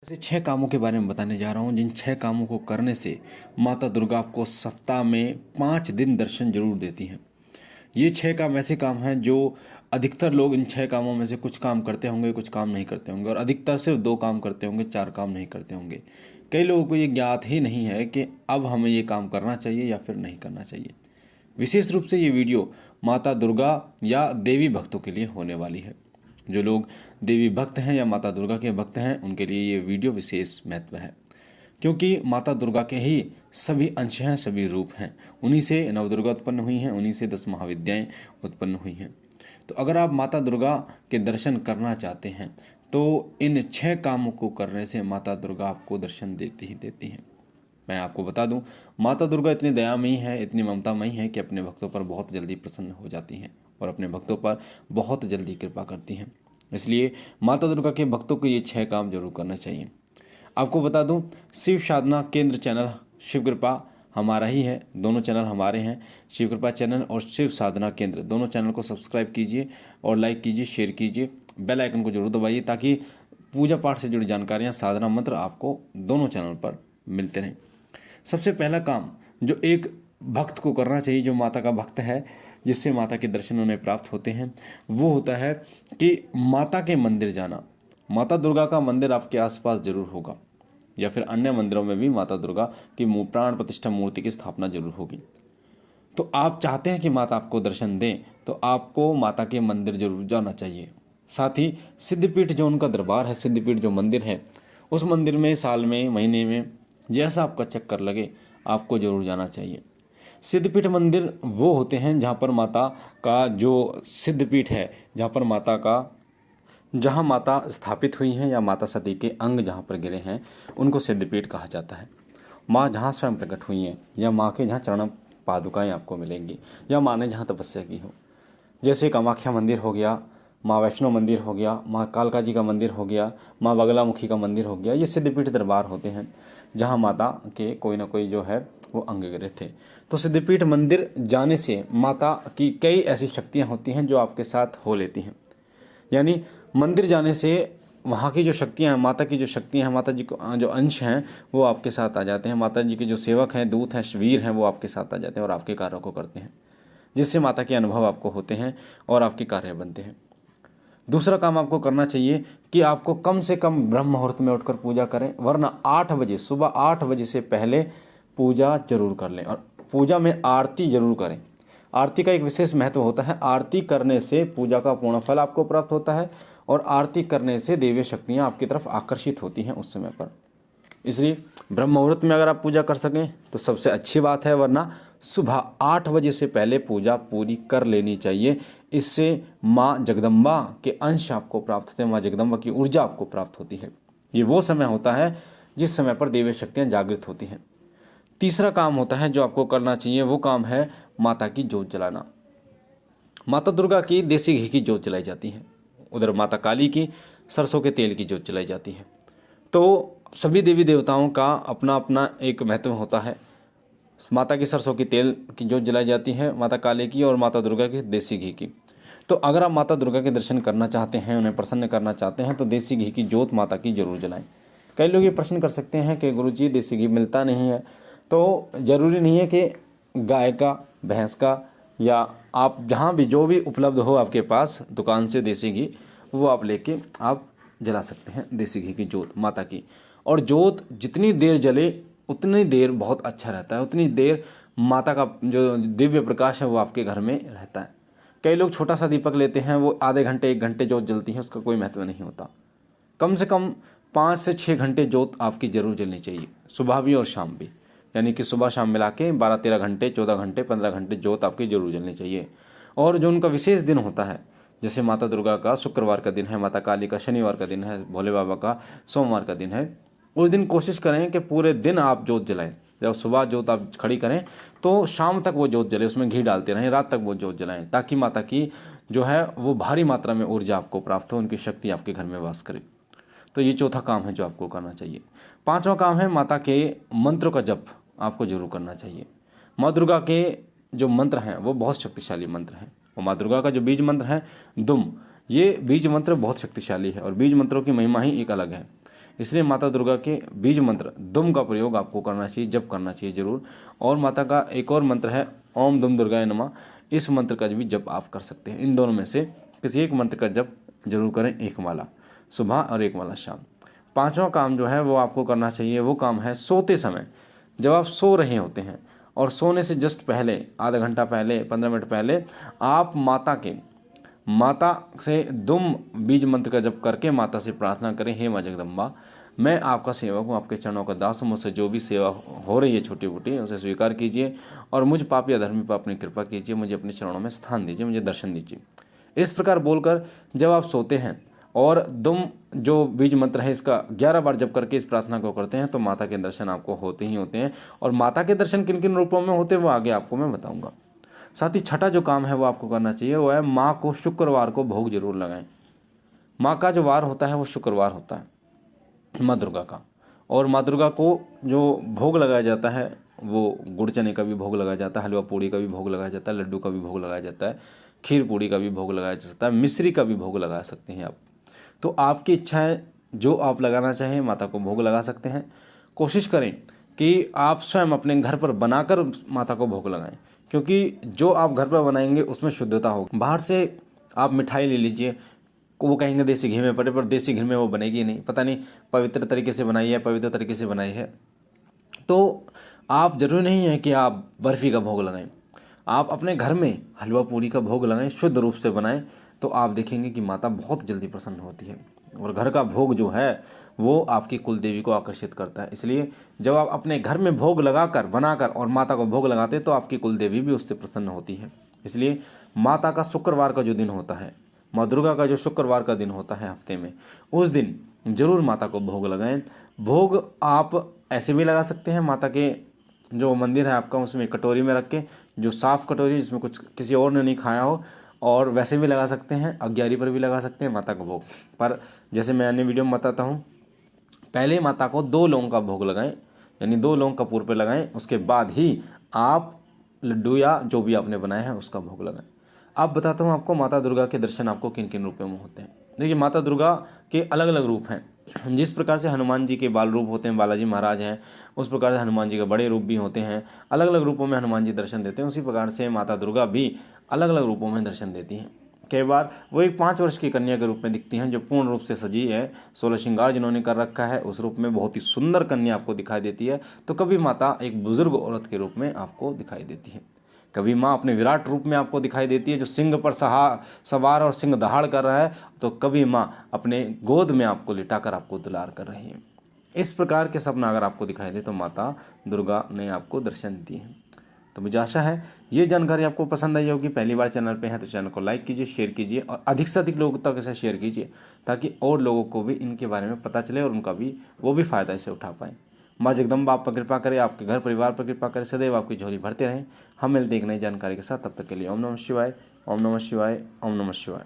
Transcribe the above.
ऐसे 6 कामों के बारे में बताने जा रहा हूँ जिन 6 कामों को करने से माता दुर्गा आपको सप्ताह में 5 दिन दर्शन जरूर देती हैं। ये 6 काम ऐसे काम हैं जो अधिकतर लोग इन 6 कामों में से कुछ काम करते होंगे, कुछ काम नहीं करते होंगे, और अधिकतर सिर्फ 2 काम करते होंगे, 4 काम नहीं करते होंगे। कई लोगों को ये ज्ञात ही नहीं है कि अब हमें ये काम करना चाहिए या फिर नहीं करना चाहिए। विशेष रूप से ये वीडियो माता दुर्गा या देवी भक्तों के लिए होने वाली है। जो लोग देवी भक्त हैं या माता दुर्गा के भक्त हैं उनके लिए ये वीडियो विशेष महत्व है, क्योंकि माता दुर्गा के ही सभी अंश हैं, सभी रूप हैं। उन्हीं से नवदुर्गा उत्पन्न हुई हैं, उन्हीं से 10 महाविद्याएं उत्पन्न हुई हैं। तो अगर आप माता दुर्गा के दर्शन करना चाहते हैं तो इन 6 कामों को करने से माता दुर्गा आपको दर्शन देती ही देती हैं। मैं आपको बता दूं, माता दुर्गा इतनी दयामयी है, इतनी ममतामयी है कि अपने भक्तों पर बहुत जल्दी प्रसन्न हो जाती हैं और अपने भक्तों पर बहुत जल्दी कृपा करती हैं। इसलिए माता दुर्गा के भक्तों को ये 6 काम जरूर करना चाहिए। आपको बता दूं, शिव साधना केंद्र चैनल शिव कृपा हमारा ही है, दोनों चैनल हमारे हैं। शिव कृपा चैनल और शिव साधना केंद्र दोनों चैनल को सब्सक्राइब कीजिए और लाइक कीजिए, शेयर कीजिए, बेल आइकन को जरूर दबाइए ताकि पूजा पाठ से जुड़ी जानकारियाँ, साधना मंत्र आपको दोनों चैनल पर मिलते रहें। सबसे पहला काम जो एक भक्त को करना चाहिए, जो माता का भक्त है, जिससे माता के दर्शन उन्हें प्राप्त होते हैं, वो होता है कि माता के मंदिर जाना। माता दुर्गा का मंदिर आपके आसपास जरूर होगा या फिर अन्य मंदिरों में भी माता दुर्गा की प्राण प्रतिष्ठा मूर्ति की स्थापना जरूर होगी। तो आप चाहते हैं कि माता आपको दर्शन दें तो आपको माता के मंदिर जरूर जाना चाहिए। साथ ही सिद्धपीठ जो उनका दरबार है, सिद्धपीठ जो मंदिर है, उस मंदिर में साल में, महीने में जैसा आपका चक्कर लगे आपको जरूर जाना चाहिए। सिद्धपीठ मंदिर वो होते हैं जहाँ पर माता का जो सिद्धपीठ है, जहाँ माता स्थापित हुई हैं या माता सती के अंग जहाँ पर गिरे हैं, उनको सिद्धपीठ कहा जाता है। माँ जहाँ स्वयं प्रकट हुई हैं या माँ के जहाँ चरण पादुकाएँ आपको मिलेंगी या माँ ने जहाँ तपस्या की हो, जैसे कामाख्या मंदिर हो गया, माँ वैष्णो मंदिर हो गया, माँ कालका जी का मंदिर हो गया, माँ बगलामुखी का मंदिर हो गया। ये सिद्धपीठ दरबार होते हैं जहाँ माता के कोई ना कोई जो है वो अंग गिरे थे। तो सिद्धपीठ मंदिर जाने से माता की कई ऐसी शक्तियाँ होती हैं जो आपके साथ हो लेती हैं। यानी मंदिर जाने से वहाँ की जो शक्तियाँ हैं, माता की जो शक्तियाँ हैं, माता जी को जो अंश हैं वो आपके साथ आ जाते हैं। माता जी के जो सेवक हैं, दूत हैं, वीर हैं, वो आपके साथ आ जाते हैं और आपके कार्यों को करते हैं, जिससे माता के अनुभव आपको होते हैं और आपके कार्य बनते हैं। दूसरा काम आपको करना चाहिए कि आपको कम से कम ब्रह्म मुहूर्त में उठकर पूजा करें, वरना 8 बजे, सुबह 8 बजे से पहले पूजा जरूर कर लें और पूजा में आरती जरूर करें। आरती का एक विशेष महत्व होता है। आरती करने से पूजा का पूर्ण फल आपको प्राप्त होता है और आरती करने से देवी शक्तियाँ आपकी तरफ आकर्षित होती हैं उस समय पर। इसलिए ब्रह्म मुहूर्त में अगर आप पूजा कर सकें तो सबसे अच्छी बात है, वरना सुबह 8 बजे से पहले पूजा पूरी कर लेनी चाहिए। इससे माँ जगदम्बा के अंश आपको प्राप्त होते हैं, माँ जगदम्बा की ऊर्जा आपको प्राप्त होती है। ये वो समय होता है जिस समय पर देवी शक्तियाँ जागृत होती हैं। तीसरा काम होता है जो आपको करना चाहिए, वो काम है माता की जोत जलाना। माता दुर्गा की देसी घी की जोत जलाई जाती है, उधर माता काली की सरसों के तेल की जोत जलाई जाती है। तो सभी देवी देवताओं का अपना अपना एक महत्व होता है। माता की सरसों की तेल की जोत जलाई जाती है, माता काली की, और माता दुर्गा की देसी घी की। तो अगर आप माता दुर्गा के दर्शन करना चाहते हैं, उन्हें प्रसन्न करना चाहते हैं, तो देसी घी की जोत माता की जरूर जलाएं। कई लोग ये प्रश्न कर सकते हैं कि गुरुजी देसी घी मिलता नहीं है। तो ज़रूरी नहीं है कि गाय का, भैंस का, या आप जहाँ भी जो भी उपलब्ध हो आपके पास दुकान से देसी घी, वो आप लेके आप जला सकते हैं देसी घी की जोत माता की। और जोत जितनी देर जले उतनी देर बहुत अच्छा रहता है, उतनी देर माता का जो दिव्य प्रकाश है वो आपके घर में रहता है। कई लोग छोटा सा दीपक लेते हैं, वो आधे घंटे 1 घंटे जोत जलती है, उसका कोई महत्व नहीं होता। कम से कम 5 से 6 घंटे जोत आपकी जरूर जलनी चाहिए, सुबह भी और शाम भी। यानी कि सुबह शाम मिला के 12-13 घंटे, 14 घंटे, 15 घंटे जोत आपकी जरूर जलनी चाहिए। और जो उनका विशेष दिन होता है, जैसे माता दुर्गा का शुक्रवार का दिन है, माता काली का शनिवार का दिन है, भोले बाबा का सोमवार का दिन है, उस दिन कोशिश करें कि पूरे दिन आप जोत जलाएं। जब सुबह जोत आप खड़ी करें तो शाम तक वो जोत जले, उसमें घी डालते रहें, रात तक वो जोत जलाएं, ताकि माता की जो है वो भारी मात्रा में ऊर्जा आपको प्राप्त हो, उनकी शक्ति आपके घर में वास करे। तो ये चौथा काम है जो आपको करना चाहिए। 5वां काम है माता के मंत्र का जप आपको जरूर करना चाहिए। माँ दुर्गा के जो मंत्र हैं वो बहुत शक्तिशाली मंत्र हैं, और माँ दुर्गा का जो बीज मंत्र है दुम, ये बीज मंत्र बहुत शक्तिशाली है और बीज मंत्रों की महिमा ही एक अलग है। इसलिए माता दुर्गा के बीज मंत्र दुम का प्रयोग आपको करना चाहिए, जप करना चाहिए जरूर। और माता का एक और मंत्र है ओम दुम दुर्गाय नमः, इस मंत्र का भी जप आप कर सकते हैं। इन दोनों में से किसी एक मंत्र का जप जरूर करें, एक माला सुबह और एक माला शाम। पांचवा काम जो है वो आपको करना चाहिए, वो काम है सोते समय। जब आप सो रहे होते हैं और सोने से जस्ट पहले, आधा घंटा पहले, 15 मिनट पहले, आप माता से दुम बीज मंत्र का जप करके माता से प्रार्थना करें, हे माँ जगदम्बा, मैं आपका सेवक हूँ, आपके चरणों का दास हूँ, मुझसे जो भी सेवा हो रही है छोटी मोटी उसे स्वीकार कीजिए और मुझ पापी अधर्मी पर अपनी कृपा कीजिए, मुझे अपने चरणों में स्थान दीजिए, मुझे दर्शन दीजिए। इस प्रकार बोलकर जब आप सोते हैं और दुम जो बीज मंत्र है इसका 11 बार जप करके इस प्रार्थना को करते हैं तो माता के दर्शन आपको होते ही होते हैं। और माता के दर्शन किन किन रूपों में होते हैं वो आगे आपको मैं बताऊंगा। साथ ही छठा जो काम है वो आपको करना चाहिए, वो है माँ को शुक्रवार को भोग जरूर लगाएं। माँ का जो वार होता है वो शुक्रवार होता है, माँ दुर्गा का। और माँ दुर्गा को जो भोग लगाया जाता है वो गुड़ चने का भी भोग लगाया जाता है, हलवा पूड़ी का भी भोग लगाया जाता है, लड्डू का भी भोग लगाया जाता है, खीर पूड़ी का भी भोग लगाया जाता है, मिश्री का भी भोग लगा सकते हैं आप। तो आपकी इच्छा है, जो आप लगाना चाहें माता को भोग लगा सकते हैं। कोशिश करें कि आप स्वयं अपने घर पर बनाकर माता को भोग लगाएं, क्योंकि जो आप घर पर बनाएंगे उसमें शुद्धता होगी। बाहर से आप मिठाई ले लीजिए, वो कहेंगे देसी घी में पड़े, पर देसी घी में वो बनेगी नहीं, पता नहीं पवित्र तरीके से बनाई है, पवित्र तरीके से बनाई है। तो आप जरूरी नहीं है कि आप बर्फ़ी का भोग लगाएं, आप अपने घर में हलवा पूरी का भोग लगाएं, शुद्ध रूप से बनाएं, तो आप देखेंगे कि माता बहुत जल्दी प्रसन्न होती है। और घर का भोग जो है वो आपकी कुल देवी को आकर्षित करता है। इसलिए जब आप अपने घर में भोग लगाकर, बनाकर और माता को भोग लगाते हैं तो आपकी कुल देवी भी उससे प्रसन्न होती है। इसलिए माता का शुक्रवार का जो दिन होता है, माँ दुर्गा का जो शुक्रवार का दिन होता है हफ्ते में, उस दिन जरूर माता को भोग लगाएं। भोग आप ऐसे भी लगा सकते हैं, माता के जो मंदिर है आपका उसमें कटोरी में रख के, जो साफ़ कटोरी जिसमें कुछ किसी और ने नहीं खाया हो, और वैसे भी लगा सकते हैं, अग्यारी पर भी लगा सकते हैं माता का भोग। पर जैसे मैं अन्य वीडियो में बताता हूँ, पहले माता को 2 लौंग का भोग लगाएं, यानी 2 लौंग कपूर पे लगाएं, उसके बाद ही आप लड्डू या जो भी आपने बनाया है उसका भोग लगाएं। अब बताता हूँ आपको माता दुर्गा के दर्शन आपको किन किन रूपों में होते हैं। देखिए, माता दुर्गा के अलग अलग रूप हैं। जिस प्रकार से हनुमान जी के बाल रूप होते हैं, बालाजी महाराज हैं, उस प्रकार से हनुमान जी के बड़े रूप भी होते हैं, अलग अलग रूपों में हनुमान जी दर्शन देते हैं। उसी प्रकार से माता दुर्गा भी अलग अलग रूपों में दर्शन देती हैं। कई बार वो एक 5 वर्ष की कन्या के रूप में दिखती हैं, जो पूर्ण रूप से सजी है, 16 श्रृंगार जिन्होंने कर रखा है, उस रूप में बहुत ही सुंदर कन्या आपको दिखाई देती है। तो कभी माता एक बुजुर्ग औरत के रूप में आपको दिखाई देती है, कभी माँ अपने विराट रूप में आपको दिखाई देती है जो सिंह पर सवार और सिंह दहाड़ कर रहा है, तो कभी माँ अपने गोद में आपको लिटाकर आपको दुलार कर रही है। इस प्रकार के सपना अगर आपको दिखाई दे तो माता दुर्गा ने आपको दर्शन दिए हैं। तो मुझे आशा है ये जानकारी आपको पसंद आई होगी। पहली बार चैनल पे है तो चैनल को लाइक कीजिए, शेयर कीजिए और अधिक से अधिक लोगों तक इसे शेयर कीजिए, ताकि और लोगों को भी इनके बारे में पता चले और उनका भी वो भी फ़ायदा इसे उठा पाएँ। माँ जगदम्बा आप पर कृपा करे, आपके घर परिवार पर कृपा करे, सदैव आपकी झोली भरते रहें। हम मिलते एक नई जानकारी के साथ, तब तक के लिए ओम नमः शिवाय, ओम नमः शिवाय, ओम नमः शिवाय।